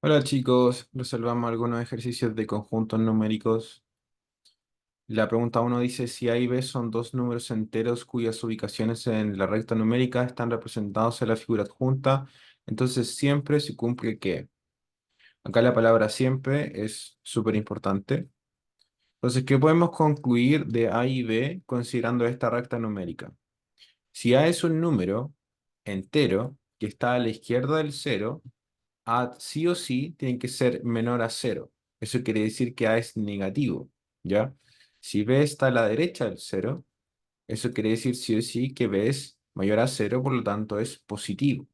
Hola chicos, resolvamos algunos ejercicios de conjuntos numéricos. La pregunta uno dice si A y B son dos números enteros cuyas ubicaciones en la recta numérica están representados en la figura adjunta. Entonces siempre se cumple que. Acá la palabra siempre es súper importante. Entonces, ¿qué podemos concluir de A y B considerando esta recta numérica? Si A es un número entero que está a la izquierda del cero, A sí o sí tiene que ser menor a cero. Eso quiere decir que A es negativo, ¿ya? Si B está a la derecha del cero, eso quiere decir sí o sí que B es mayor a cero, por lo tanto es positivo.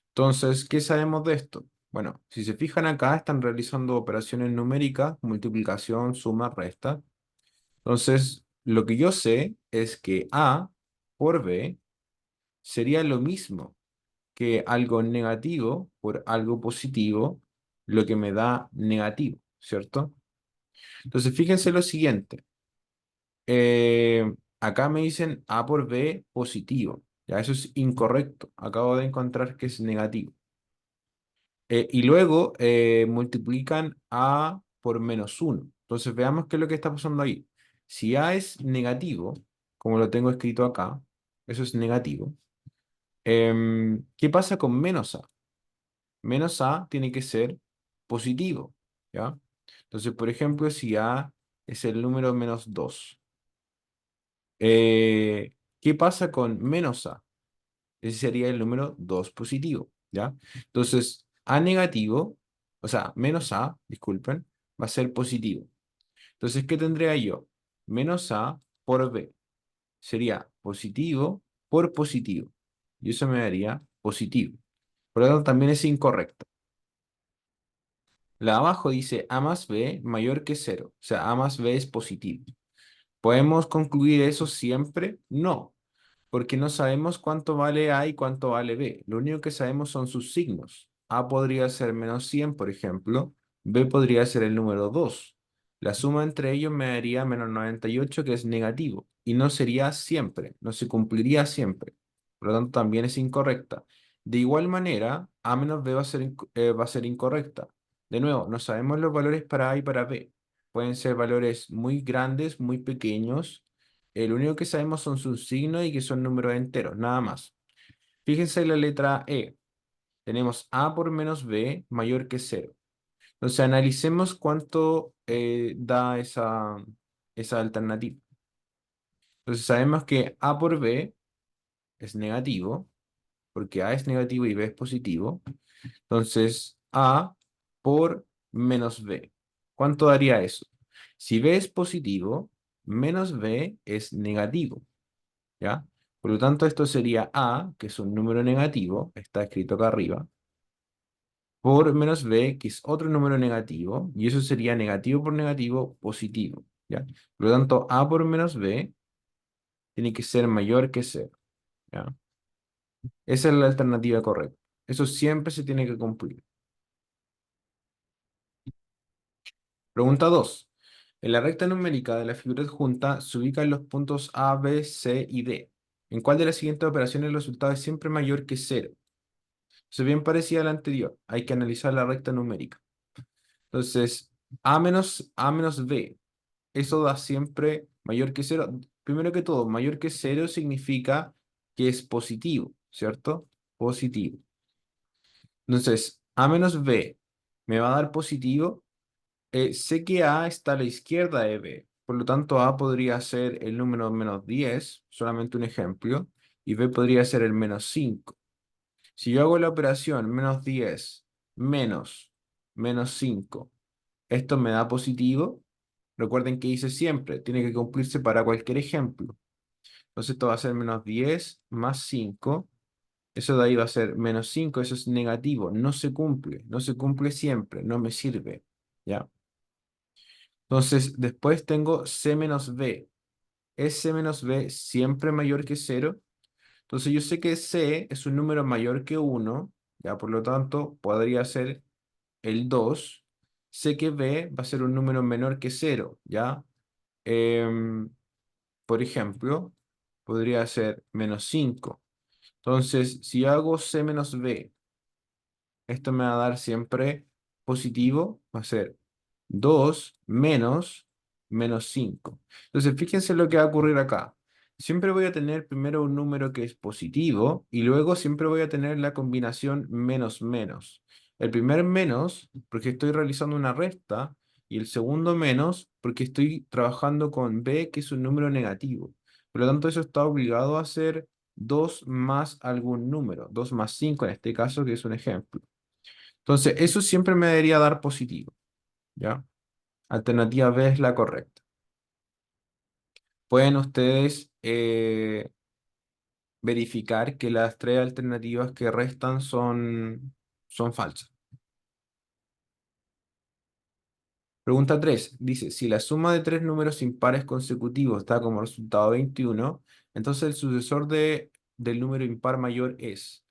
Entonces, ¿qué sabemos de esto? Bueno, si se fijan acá, están realizando operaciones numéricas, multiplicación, suma, resta. Entonces, lo que yo sé es que A por B sería lo mismo que algo negativo por algo positivo, lo que me da negativo, ¿cierto? Entonces, fíjense lo siguiente. Acá me dicen A por B positivo. Ya, eso es incorrecto. Acabo de encontrar que es negativo. Y luego multiplican A por menos uno. Entonces, veamos qué es lo que está pasando ahí. Si A es negativo, como lo tengo escrito acá, eso es negativo. ¿Qué pasa con menos A? Menos A tiene que ser positivo, ¿ya? Entonces, por ejemplo, si A es el número menos 2, ¿qué pasa con menos A? Ese sería el número 2 positivo, ¿ya? Entonces, A negativo, o sea, menos A, disculpen, va a ser positivo. Entonces, ¿qué tendría yo? Menos A por B. Sería positivo por positivo. Y eso me daría positivo. Por lo tanto, también es incorrecto. La de abajo dice A más B mayor que cero. O sea, A más B es positivo. ¿Podemos concluir eso siempre? No, porque no sabemos cuánto vale A y cuánto vale B. Lo único que sabemos son sus signos. A podría ser menos 100, por ejemplo. B podría ser el número 2. La suma entre ellos me daría menos 98, que es negativo. Y no sería siempre, no se cumpliría siempre. Por lo tanto, también es incorrecta. De igual manera, A menos B va a ser incorrecta. De nuevo, no sabemos los valores para A y para B. Pueden ser valores muy grandes, muy pequeños. El único que sabemos son sus signos y que son números enteros, nada más. Fíjense en la letra E. Tenemos A por menos B mayor que cero. Entonces analicemos cuánto da esa alternativa. Entonces sabemos que A por B es negativo, porque A es negativo y B es positivo. Entonces A por menos B. ¿Cuánto daría eso? Si B es positivo, menos B es negativo, ¿ya? Por lo tanto, esto sería A, que es un número negativo, está escrito acá arriba, por menos B, que es otro número negativo, y eso sería negativo por negativo, positivo, ¿ya? Por lo tanto, A por menos B tiene que ser mayor que cero, ¿ya? Esa es la alternativa correcta. Eso siempre se tiene que cumplir. Pregunta 2. En la recta numérica de la figura adjunta se ubican los puntos A, B, C y D. ¿En cuál de las siguientes operaciones el resultado es siempre mayor que cero? Entonces, bien parecida a la anterior, hay que analizar la recta numérica. Entonces, A menos B, eso da siempre mayor que cero. Primero que todo, mayor que cero significa que es positivo, ¿cierto? Positivo. Entonces, A menos B me va a dar positivo. Sé que A está a la izquierda de B, por lo tanto A podría ser el número menos 10, solamente un ejemplo, y B podría ser el menos 5. Si yo hago la operación menos 10 menos menos 5, esto me da positivo. Recuerden que hice siempre, tiene que cumplirse para cualquier ejemplo. Entonces esto va a ser menos 10 más 5. Eso de ahí va a ser menos 5, eso es negativo, no se cumple, no se cumple siempre, no me sirve. ¿Ya? Entonces, después tengo C menos B. ¿Es C menos B siempre mayor que cero? Entonces, yo sé que C es un número mayor que uno, ya por lo tanto, podría ser el 2. Sé que B va a ser un número menor que cero, ¿ya? Em, por ejemplo, podría ser menos 5. Entonces, si hago C menos B esto me va a dar siempre positivo, va a ser 2 menos menos 5. Entonces, fíjense lo que va a ocurrir acá. Siempre voy a tener primero un número que es positivo y luego siempre voy a tener la combinación menos menos. El primer menos, porque estoy realizando una resta, y el segundo menos, porque estoy trabajando con b, que es un número negativo. Por lo tanto, eso está obligado a ser 2 más algún número, 2 más 5 en este caso, que es un ejemplo. Entonces, eso siempre me debería dar positivo, ¿ya? Alternativa B es la correcta. Pueden ustedes verificar que las tres alternativas que restan son falsas. Pregunta 3 dice, si la suma de tres números impares consecutivos da como resultado 21, entonces el sucesor del número impar mayor es.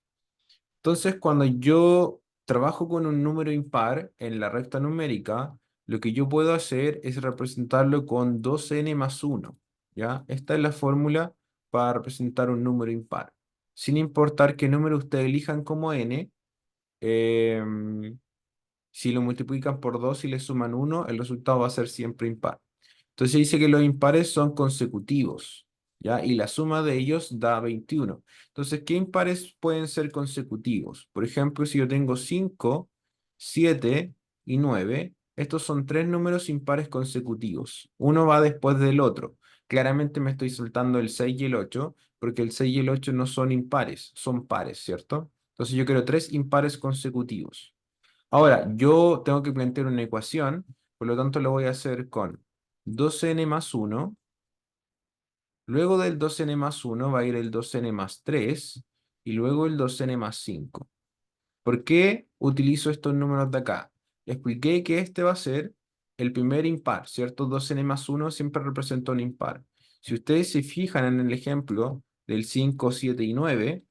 Entonces, cuando yo trabajo con un número impar en la recta numérica, lo que yo puedo hacer es representarlo con 2n más 1, ¿ya? Esta es la fórmula para representar un número impar. Sin importar qué número ustedes elijan como n, em, si lo multiplican por 2 y le suman uno, el resultado va a ser siempre impar. Entonces dice que los impares son consecutivos, ¿ya? Y la suma de ellos da 21. Entonces, ¿qué impares pueden ser consecutivos? Por ejemplo, si yo tengo 5, 7 y 9, estos son tres números impares consecutivos. Uno va después del otro. Claramente me estoy saltando el 6 y el 8, porque el 6 y el 8 no son impares, son pares, ¿cierto? Entonces yo quiero tres impares consecutivos. Ahora, yo tengo que plantear una ecuación, por lo tanto lo voy a hacer con 2n más 1. Luego del 2n más 1 va a ir el 2n más 3 y luego el 2n más 5. ¿Por qué utilizo estos números de acá? Expliqué que este va a ser el primer impar, ¿cierto? 2n más 1 siempre representa un impar. Si ustedes se fijan en el ejemplo del 5, 7 y 9,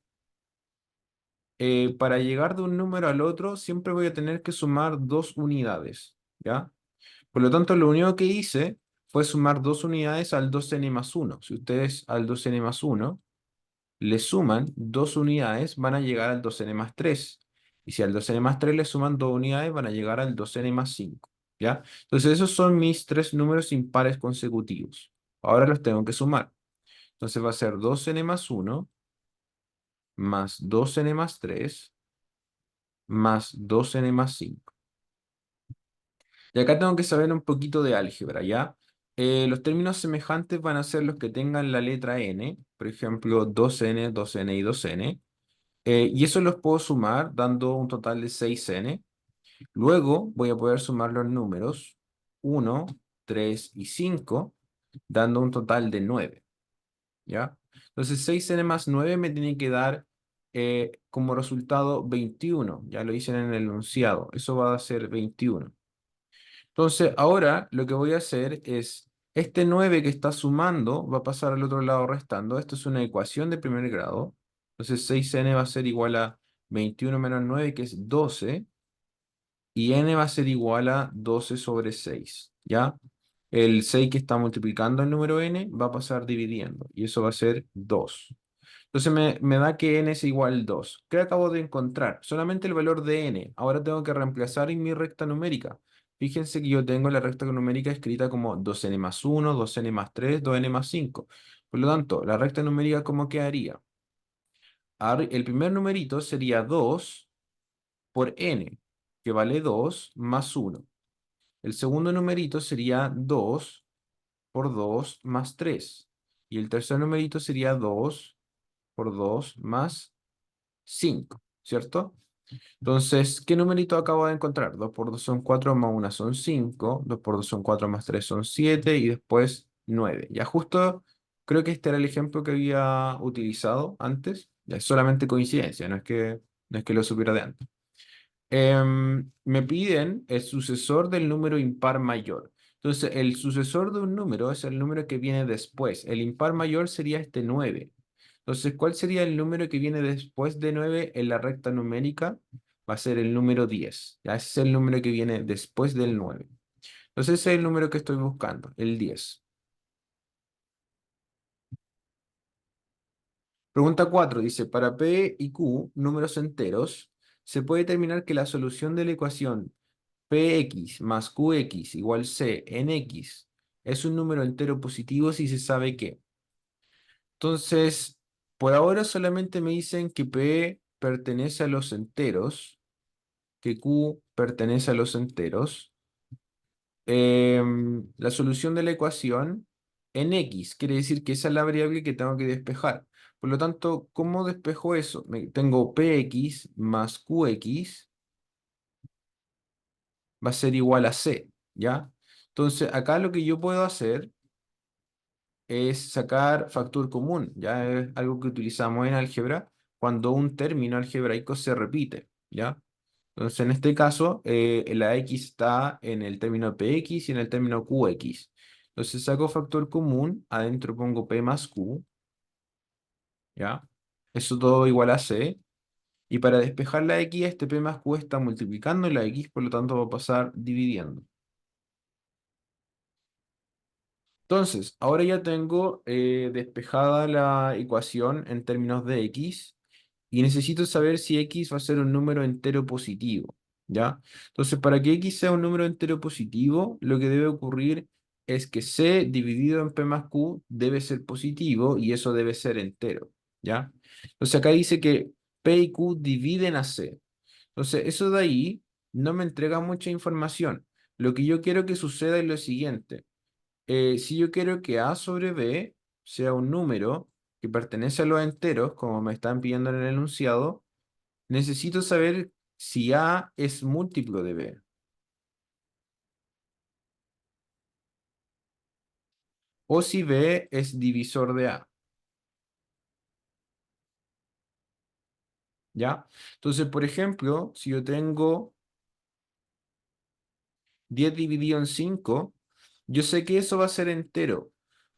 para llegar de un número al otro siempre voy a tener que sumar dos unidades, ¿ya? Por lo tanto, lo único que hice fue sumar dos unidades al 2n más 1. Si ustedes al 2n más 1 le suman dos unidades, van a llegar al 2n más 3. Y si al 2n más 3 le suman dos unidades, van a llegar al 2n más 5. ¿Ya? Entonces, esos son mis tres números impares consecutivos. Ahora los tengo que sumar. Entonces va a ser 2n más 1 más 2n más 3 más 2n más 5. Y acá tengo que saber un poquito de álgebra, ¿ya? Los términos semejantes van a ser los que tengan la letra n, por ejemplo, 2n, 2n y 2n. Y eso los puedo sumar dando un total de 6n. Luego voy a poder sumar los números 1, 3 y 5, dando un total de 9, ¿ya? Entonces 6n más 9 me tiene que dar como resultado 21. Ya lo hice en el enunciado. Eso va a ser 21. Entonces, ahora lo que voy a hacer es, este 9 que está sumando va a pasar al otro lado restando. Esto es una ecuación de primer grado. Entonces, 6n va a ser igual a 21 menos 9, que es 12, y n va a ser igual a 12 sobre 6, ¿ya? El 6 que está multiplicando el número n va a pasar dividiendo, y eso va a ser 2. Entonces me da que n es igual a 2. ¿Qué acabo de encontrar? Solamente el valor de n. Ahora tengo que reemplazar en mi recta numérica. Fíjense que yo tengo la recta numérica escrita como 2n más 1, 2n más 3, 2n más 5. Por lo tanto, la recta numérica, ¿cómo quedaría? El primer numerito sería 2 por n, que vale 2 más 1. El segundo numerito sería 2 por 2 más 3. Y el tercer numerito sería 2 por 2 más 5, ¿cierto? Entonces, ¿qué numerito acabo de encontrar? 2 por 2 son 4 más 1 son 5, 2 por 2 son 4 más 3 son 7 y después 9. Ya justo creo que este era el ejemplo que había utilizado antes. Ya es solamente coincidencia, no es que lo supiera de antes. Me piden el sucesor del número impar mayor. Entonces, el sucesor de un número es el número que viene después. El impar mayor sería este 9. Entonces, ¿cuál sería el número que viene después de 9 en la recta numérica? Va a ser el número 10. Ya ese es el número que viene después del 9. Entonces, ese es el número que estoy buscando, el 10. Pregunta 4 dice, para P y Q, números enteros, se puede determinar que la solución de la ecuación Px más Qx igual C en X es un número entero positivo si se sabe que. Entonces, por ahora solamente me dicen que P pertenece a los enteros, que Q pertenece a los enteros. La solución de la ecuación en X quiere decir que esa es la variable que tengo que despejar. Por lo tanto, ¿cómo despejo eso? Tengo Px más Qx va a ser igual a C, ¿ya? Entonces, acá lo que yo puedo hacer es sacar factor común, ya es algo que utilizamos en álgebra cuando un término algebraico se repite, ¿ya? Entonces, en este caso, la x está en el término px y en el término qx. Entonces, saco factor común, adentro pongo p más q, ¿ya? Eso todo igual a c. Y para despejar la x, este p más q está multiplicando la x, por lo tanto va a pasar dividiendo. Entonces, ahora ya tengo despejada la ecuación en términos de x y necesito saber si x va a ser un número entero positivo, ¿ya? Entonces, para que x sea un número entero positivo, lo que debe ocurrir es que c dividido en p más q debe ser positivo y eso debe ser entero, ¿ya? Entonces, acá dice que p y q dividen a c. Entonces, eso de ahí no me entrega mucha información. Lo que yo quiero que suceda es lo siguiente. Si yo quiero que A sobre B sea un número que pertenece a los enteros, como me están pidiendo en el enunciado, necesito saber si A es múltiplo de B o si B es divisor de A, ¿ya? Entonces, por ejemplo, si yo tengo 10 dividido en 5, yo sé que eso va a ser entero,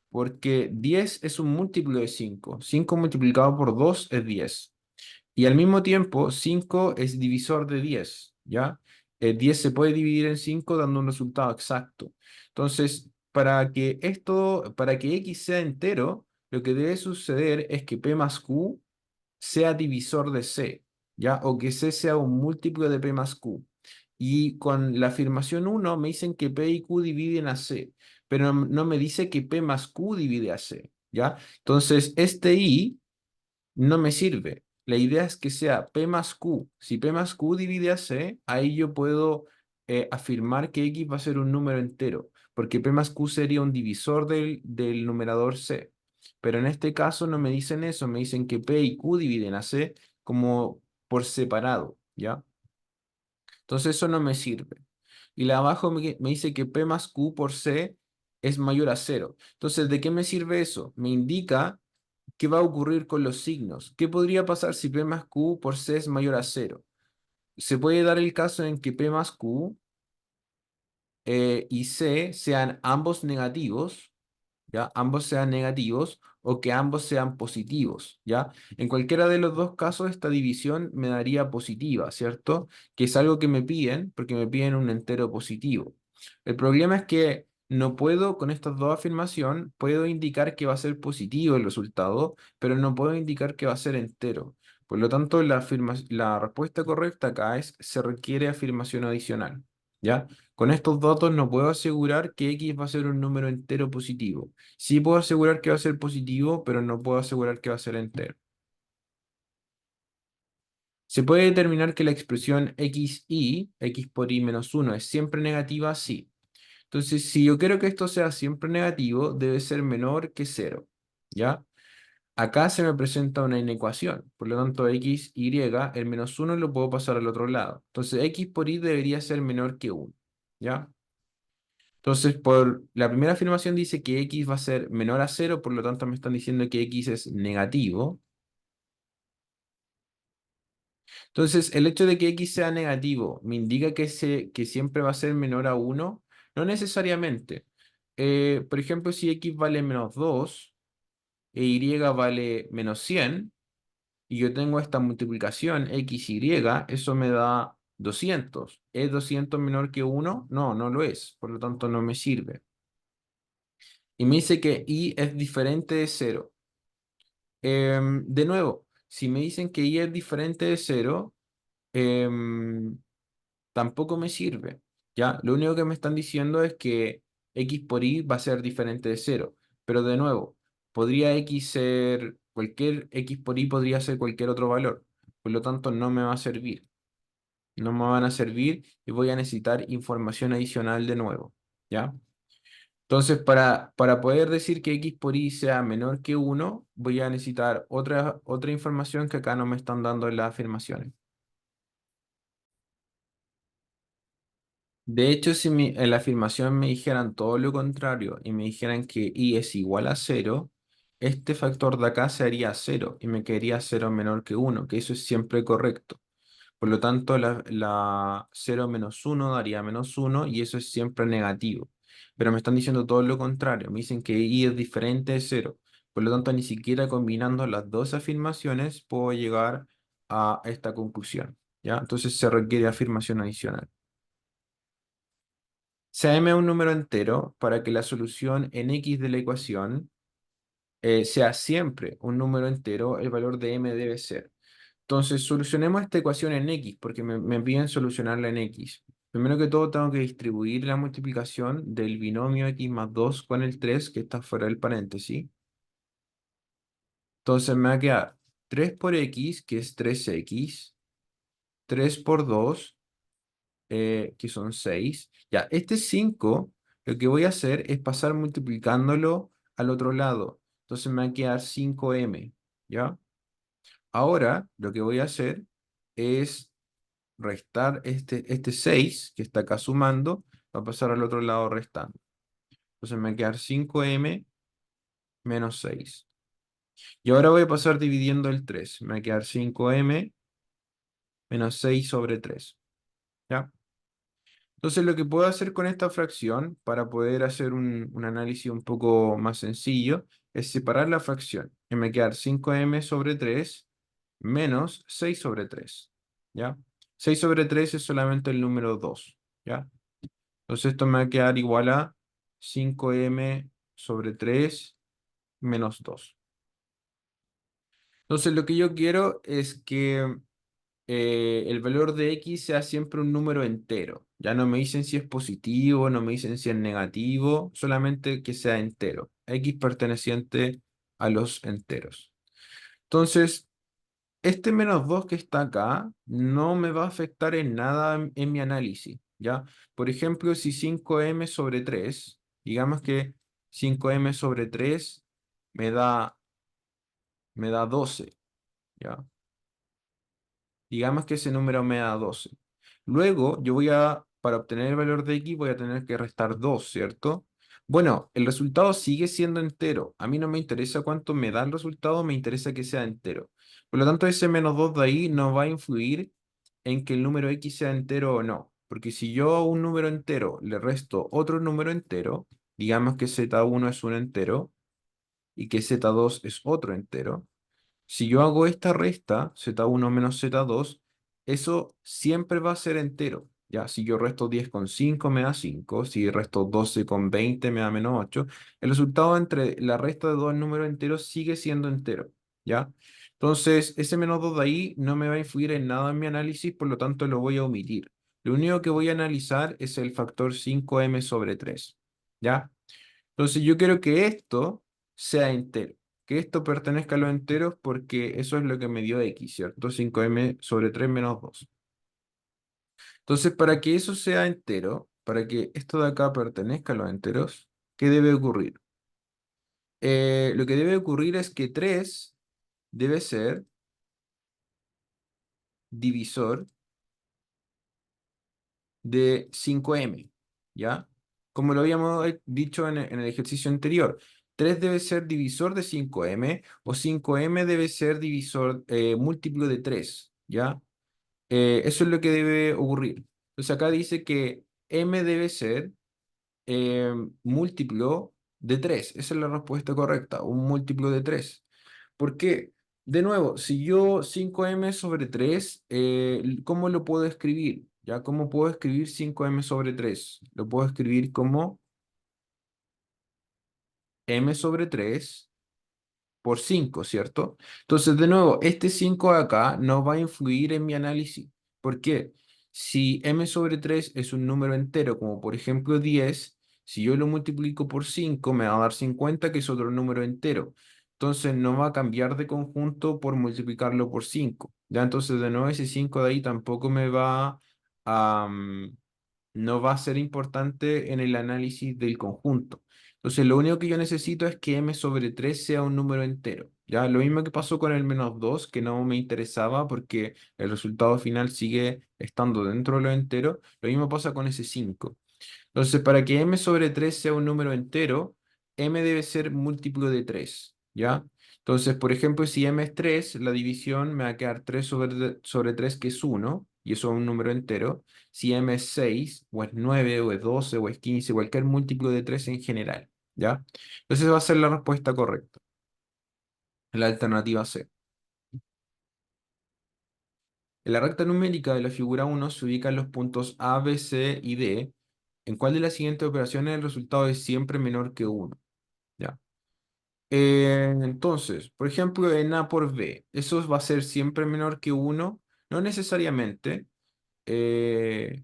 porque 10 es un múltiplo de 5. 5 multiplicado por 2 es 10. Y al mismo tiempo, 5 es divisor de 10, ¿ya? 10 se puede dividir en 5 dando un resultado exacto. Entonces, para que x sea entero, lo que debe suceder es que p más q sea divisor de c, ¿ya? O que c sea un múltiplo de p más q. Y con la afirmación uno me dicen que p y q dividen a c, pero no me dice que p más q divide a c, ¿ya? Entonces, este i no me sirve. La idea es que sea P más Q. Si P más Q divide a C, ahí yo puedo afirmar que X va a ser un número entero, porque P más Q sería un divisor del numerador C. Pero en este caso no me dicen eso, me dicen que P y Q dividen a C como por separado, ¿ya? Entonces eso no me sirve. Y la abajo me dice que P más Q por C es mayor a cero. Entonces, ¿de qué me sirve eso? Me indica qué va a ocurrir con los signos. ¿Qué podría pasar si P más Q por C es mayor a cero? Se puede dar el caso en que P más Q y C sean ambos negativos, ¿ya? Ambos sean negativos o que ambos sean positivos, ¿ya? En cualquiera de los dos casos, esta división me daría positiva, ¿cierto? Que es algo que me piden, porque me piden un entero positivo. El problema es que no puedo, con estas dos afirmaciones, puedo indicar que va a ser positivo el resultado, pero no puedo indicar que va a ser entero. Por lo tanto, la respuesta correcta acá es se requiere afirmación adicional, ¿ya? Con estos datos no puedo asegurar que X va a ser un número entero positivo. Sí puedo asegurar que va a ser positivo, pero no puedo asegurar que va a ser entero. ¿Se puede determinar que la expresión xy, x por y menos uno, es siempre negativa? Sí. Entonces, si yo quiero que esto sea siempre negativo, debe ser menor que cero, ¿ya? Acá se me presenta una inecuación, por lo tanto x, y, el menos uno lo puedo pasar al otro lado. Entonces, x por y debería ser menor que uno, ¿ya? Entonces, por la primera afirmación dice que x va a ser menor a cero, por lo tanto me están diciendo que x es negativo. Entonces, el hecho de que x sea negativo me indica que siempre va a ser menor a uno. No necesariamente. Por ejemplo, si x vale menos 2 e y vale menos 100 y yo tengo esta multiplicación x, y, eso me da 200. ¿Es 200 menor que uno? No, no lo es. Por lo tanto, no me sirve. Y me dice que y es diferente de cero. De nuevo, si me dicen que y es diferente de cero, em, tampoco me sirve, ¿ya? Lo único que me están diciendo es que x por y va a ser diferente de cero. Pero de nuevo, podría x ser, cualquier x por y podría ser cualquier otro valor. Por lo tanto, no me va a servir. No me van a servir y voy a necesitar información adicional de nuevo, ¿ya? Entonces, para poder decir que x por y sea menor que uno, voy a necesitar otra información que acá no me están dando en las afirmaciones. De hecho, si en la afirmación me dijeran todo lo contrario y me dijeran que y es igual a cero, este factor de acá sería cero y me quedaría cero menor que uno, que eso es siempre correcto. Por lo tanto, la 0 menos uno daría menos uno y eso es siempre negativo. Pero me están diciendo todo lo contrario. Me dicen que y es diferente de cero. Por lo tanto, ni siquiera combinando las dos afirmaciones puedo llegar a esta conclusión. ¿Ya? Entonces se requiere afirmación adicional. Sea m un número entero para que la solución en x de la ecuación sea siempre un número entero, el valor de m debe ser. Entonces, solucionemos esta ecuación en x, porque me piden solucionarla en x. Primero que todo, tengo que distribuir la multiplicación del binomio x más 2 con el 3 que está fuera del paréntesis. Entonces, me va a quedar 3 por x, que es 3x, 3 por 2 que son 6. Ya, este 5 lo que voy a hacer es pasar multiplicándolo al otro lado. Entonces, me va a quedar 5m, ¿ya? Ahora, lo que voy a hacer es restar este 6 que está acá sumando, va a pasar al otro lado restando. Entonces me va a quedar 5m menos 6. Y ahora voy a pasar dividiendo el 3. Me va a quedar 5m menos 6 sobre 3. ¿Ya? Entonces lo que puedo hacer con esta fracción para poder hacer un análisis un poco más sencillo es separar la fracción. Y me va a quedar 5m sobre 3 menos 6 sobre 3. ¿Ya? 6 sobre 3 es solamente el número 2. ¿Ya? Entonces esto me va a quedar igual a 5m sobre 3 menos 2. Entonces lo que yo quiero es que el valor de x sea siempre un número entero. Ya no me dicen si es positivo, no me dicen si es negativo, solamente que sea entero. X perteneciente a los enteros. Entonces, este menos 2 que está acá no me va a afectar en nada en mi análisis, ¿ya? Por ejemplo, si 5m sobre 3, digamos que 5m sobre 3 me da, me da 12, ¿ya? Digamos que ese número me da 12. Luego, para obtener el valor de x, voy a tener que restar 2, ¿cierto? Bueno, el resultado sigue siendo entero. A mí no me interesa cuánto me da el resultado, me interesa que sea entero. Por lo tanto, ese menos 2 de ahí no va a influir en que el número x sea entero o no. Porque si yo a un número entero le resto otro número entero, digamos que z1 es un entero y que z2 es otro entero, si yo hago esta resta, z1 menos z2, eso siempre va a ser entero. Ya, si yo resto 10 con 5 me da 5, si resto 12 con 20 me da menos 8. El resultado entre la resta de dos números enteros sigue siendo entero. ¿Ya? Entonces, ese menos 2 de ahí no me va a influir en nada en mi análisis, por lo tanto lo voy a omitir. Lo único que voy a analizar es el factor 5m sobre 3. ¿Ya? Entonces yo quiero que esto sea entero, que esto pertenezca a los enteros porque eso es lo que me dio x, ¿cierto? 5m sobre 3 menos 2. Entonces, para que eso sea entero, para que esto de acá pertenezca a los enteros, ¿qué debe ocurrir? Lo que debe ocurrir es que 3 debe ser divisor de 5m, ¿ya? Como lo habíamos dicho en el ejercicio anterior, 3 debe ser divisor de 5m o 5m debe ser divisor múltiplo de 3, ¿ya? Eso es lo que debe ocurrir. Entonces acá dice que m debe ser múltiplo de 3. Esa es la respuesta correcta, un múltiplo de 3. ¿Por qué? De nuevo, si yo 5m sobre 3, ¿cómo lo puedo escribir? ¿Ya? ¿Cómo puedo escribir 5m sobre 3? Lo puedo escribir como m sobre 3 por 5, ¿cierto? Entonces, de nuevo, este 5 de acá no va a influir en mi análisis, ¿Por qué? Si m sobre 3 es un número entero, como por ejemplo 10, si yo lo multiplico por 5 me va a dar 50, que es otro número entero. Entonces no va a cambiar de conjunto por multiplicarlo por 5. Ya entonces de nuevo ese 5 de ahí tampoco me va a, no va a ser importante en el análisis del conjunto. Entonces, lo único que yo necesito es que m sobre 3 sea un número entero. Ya, lo mismo que pasó con el -2, que no me interesaba porque el resultado final sigue estando dentro de lo entero. Lo mismo pasa con ese 5. Entonces, para que m sobre 3 sea un número entero, m debe ser múltiplo de 3, ¿ya? Entonces, por ejemplo, si m es 3, la división me va a quedar 3 sobre 3, que es 1, y eso es un número entero. Si m es 6, o es 9, o es 12, o es 15, cualquier múltiplo de 3 en general, ¿ya? Entonces va a ser la respuesta correcta, la alternativa C. En la recta numérica de la figura 1 se ubican los puntos A, B, C y D. ¿En cuál de las siguientes operaciones el resultado es siempre menor que 1? ¿Ya? Entonces, por ejemplo, en A por B, ¿eso va a ser siempre menor que 1? No necesariamente. Eh,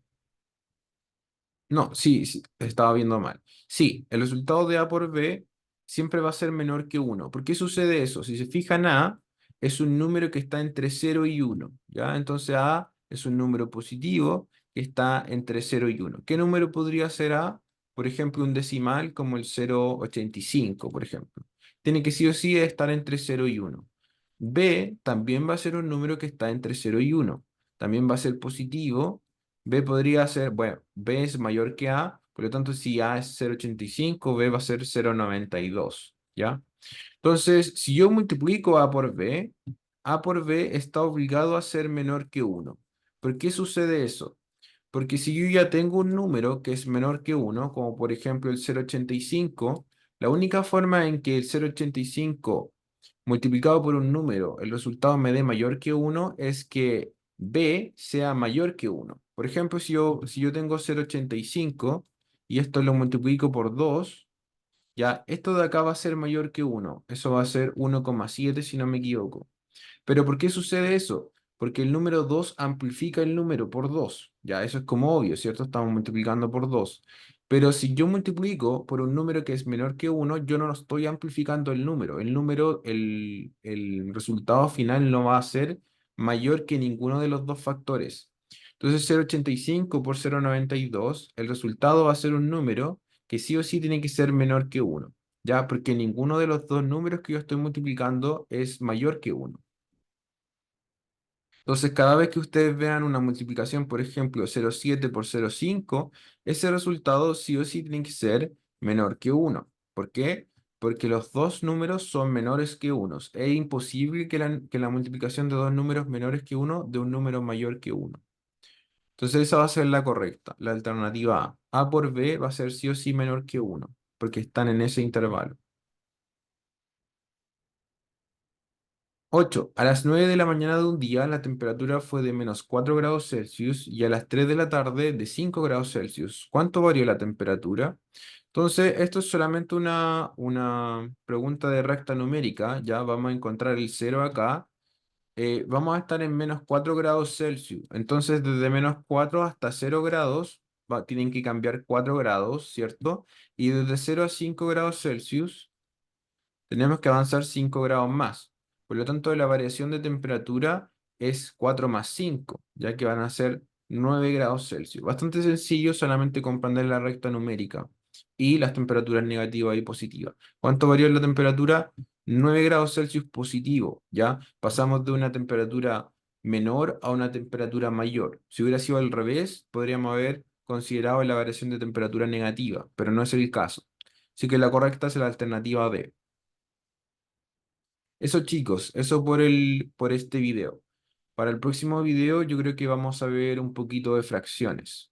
no, sí, sí, estaba viendo mal. Sí, el resultado de A por B siempre va a ser menor que 1. ¿Por qué sucede eso? Si se fijan, A es un número que está entre 0 y 1, ¿ya? Entonces A es un número positivo que está entre 0 y 1. ¿Qué número podría ser A? Por ejemplo, un decimal como el 0,85, por ejemplo. Tiene que sí o sí estar entre 0 y 1. B también va a ser un número que está entre 0 y 1. También va a ser positivo. B podría ser, bueno, B es mayor que A, por lo tanto, si A es 0,85, B va a ser 0,92, ¿ya? Entonces, si yo multiplico A por B está obligado a ser menor que 1. ¿Por qué sucede eso? Porque si yo ya tengo un número que es menor que 1, como por ejemplo el 0,85, la única forma en que el 0,85 multiplicado por un número, el resultado me dé mayor que 1, es que b sea mayor que 1. Por ejemplo, si yo tengo 0,85 y esto lo multiplico por 2, ya esto de acá va a ser mayor que 1. Eso va a ser 1,7 si no me equivoco. Pero ¿por qué sucede eso? Porque el número 2 amplifica el número por 2. Ya, eso es como obvio, ¿cierto? Estamos multiplicando por 2. Pero si yo multiplico por un número que es menor que 1, yo no estoy amplificando el número. El resultado final no va a ser mayor que ninguno de los dos factores. Entonces, 0,85 por 0,92, el resultado va a ser un número que sí o sí tiene que ser menor que 1. Ya, porque ninguno de los dos números que yo estoy multiplicando es mayor que 1. Entonces, cada vez que ustedes vean una multiplicación, por ejemplo, 0,7 por 0,5, ese resultado sí o sí tiene que ser menor que 1. ¿Por qué? Porque los dos números son menores que 1. Es imposible que la multiplicación de dos números menores que 1 de un número mayor que 1. Entonces, esa va a ser la correcta, la alternativa A. A por B va a ser sí o sí menor que 1, porque están en ese intervalo. 8. A las 9 de la mañana de un día la temperatura fue de -4 grados Celsius y a las 3 de la tarde de 5 grados Celsius. ¿Cuánto varió la temperatura? Entonces, esto es solamente una pregunta de recta numérica. Ya vamos a encontrar el cero acá. Vamos a estar en -4 grados Celsius. Entonces, desde -4 hasta 0 grados, tienen que cambiar 4 grados, ¿cierto? Y desde 0 a 5 grados Celsius tenemos que avanzar 5 grados más. Por lo tanto, la variación de temperatura es 4 más 5, ya que van a ser 9 grados Celsius. Bastante sencillo, solamente comprender la recta numérica y las temperaturas negativas y positivas. ¿Cuánto varió la temperatura? 9 grados Celsius positivo, ¿ya? Pasamos de una temperatura menor a una temperatura mayor. Si hubiera sido al revés, podríamos haber considerado la variación de temperatura negativa, pero no es el caso. Así que la correcta es la alternativa B. Eso chicos, eso por este video. Para el próximo video yo creo que vamos a ver un poquito de fracciones.